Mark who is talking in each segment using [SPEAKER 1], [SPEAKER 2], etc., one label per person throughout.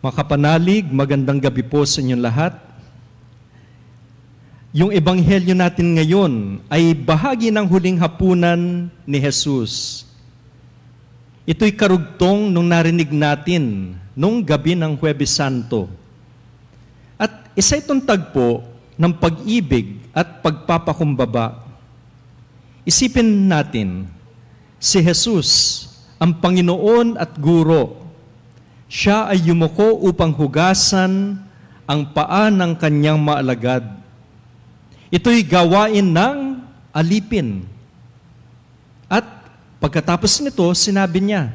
[SPEAKER 1] Mga kapanalig, magandang gabi po sa inyong lahat. Yung ebanghelyo natin ngayon ay bahagi ng huling hapunan ni Jesus. Ito'y karugtong nung narinig natin nung gabi ng Huwebes Santo. At isa itong tagpo ng pag-ibig at pagpapakumbaba. Isipin natin, si Jesus, ang Panginoon at Guro, siya ay yumuko upang hugasan ang paa ng kanyang maalagad. Ito'y gawain ng alipin. At pagkatapos nito, sinabi niya,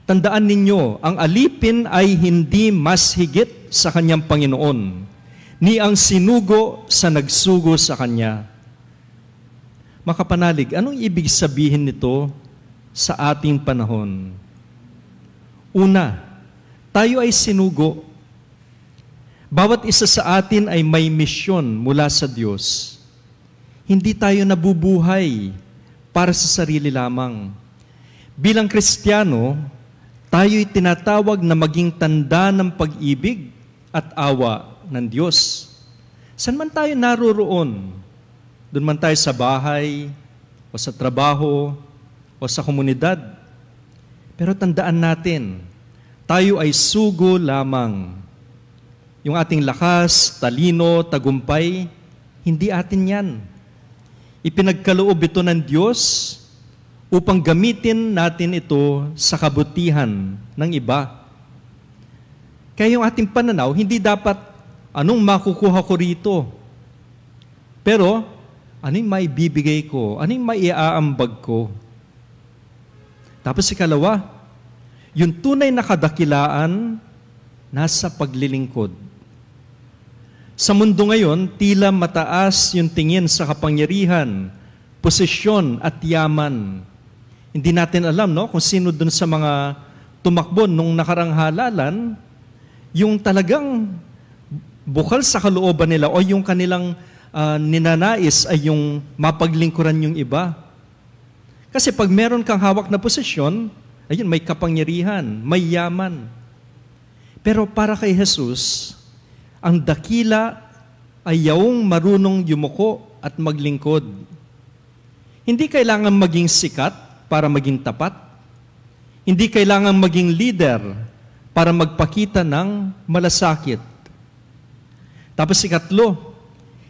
[SPEAKER 1] tandaan ninyo, ang alipin ay hindi mas higit sa kanyang Panginoon, ni ang sinugo sa nagsugo sa kanya. Makapanalig, anong ibig sabihin nito sa ating panahon? Una, tayo ay sinugo. Bawat isa sa atin ay may misyon mula sa Diyos. Hindi tayo nabubuhay para sa sarili lamang. Bilang Kristiyano, tayo'y tinatawag na maging tanda ng pag-ibig at awa ng Diyos. Saan man tayo naroroon? Doon man tayo sa bahay, o sa trabaho, o sa komunidad. Pero tandaan natin, tayo ay sugo lamang. Yung ating lakas, talino, tagumpay, hindi atin yan. Ipinagkaloob ito ng Diyos upang gamitin natin ito sa kabutihan ng iba. Kaya yung ating pananaw, hindi dapat anong makukuha ko rito. Pero, ano yung maibibigay ko? Ano yung maiaambag ko? Tapos ikalawa, yung tunay na kadakilaan nasa paglilingkod. Sa mundo ngayon, tila mataas yung tingin sa kapangyarihan, posisyon at yaman. Hindi natin alam, no, kung sino dun sa mga tumakbo nung nakarang halalan, yung talagang bukal sa kalooban nila o yung kanilang ninanais ay yung mapaglingkuran yung iba. Kasi pag meron kang hawak na posisyon, ayun, may kapangyarihan, may yaman. Pero para kay Jesus, ang dakila ay yaong marunong yumuko at maglingkod. Hindi kailangan maging sikat para maging tapat. Hindi kailangan maging leader para magpakita ng malasakit. Tapos ikatlo,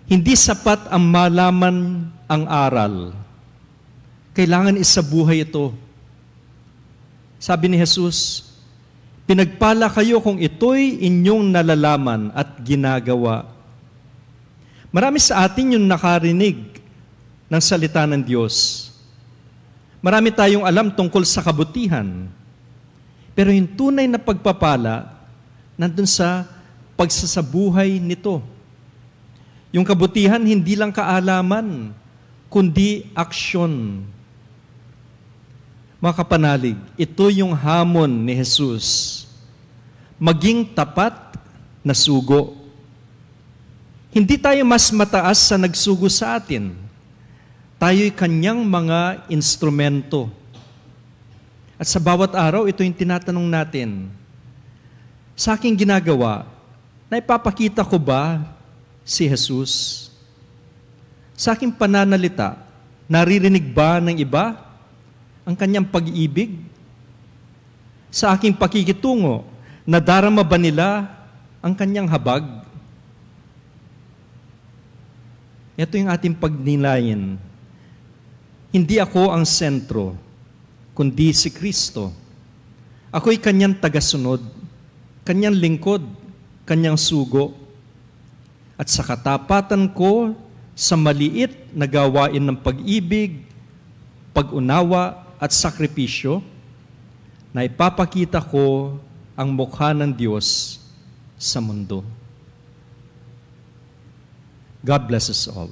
[SPEAKER 1] hindi sapat ang malaman ang aral. Kailangan isabuhay ito. Sabi ni Jesus, pinagpala kayo kung ito'y inyong nalalaman at ginagawa. Marami sa atin yung nakarinig ng salita ng Diyos. Marami tayong alam tungkol sa kabutihan. Pero yung tunay na pagpapala, nandun sa pagsasabuhay nito. Yung kabutihan, hindi lang kaalaman, kundi aksyon. Mga kapanalig, ito yung hamon ni Jesus. Maging tapat na sugo. Hindi tayo mas mataas sa nagsugo sa atin. Tayo'y kanyang mga instrumento. At sa bawat araw, ito yung tinatanong natin. Sa aking ginagawa, naipapakita ko ba si Jesus? Sa aking pananalita, naririnig ba ng iba ang kanyang pag-ibig? Sa aking pakikitungo, nadarama ba nila ang kanyang habag? Ito yung ating pagnilayan. Hindi ako ang sentro, kundi si Kristo. Ako'y kanyang tagasunod, kanyang lingkod, kanyang sugo. At sa katapatan ko, sa maliit na gawain ng pag-ibig, pag-unawa, at sakripisyo, na ipapakita ko ang mukha ng Diyos sa mundo. God bless us all.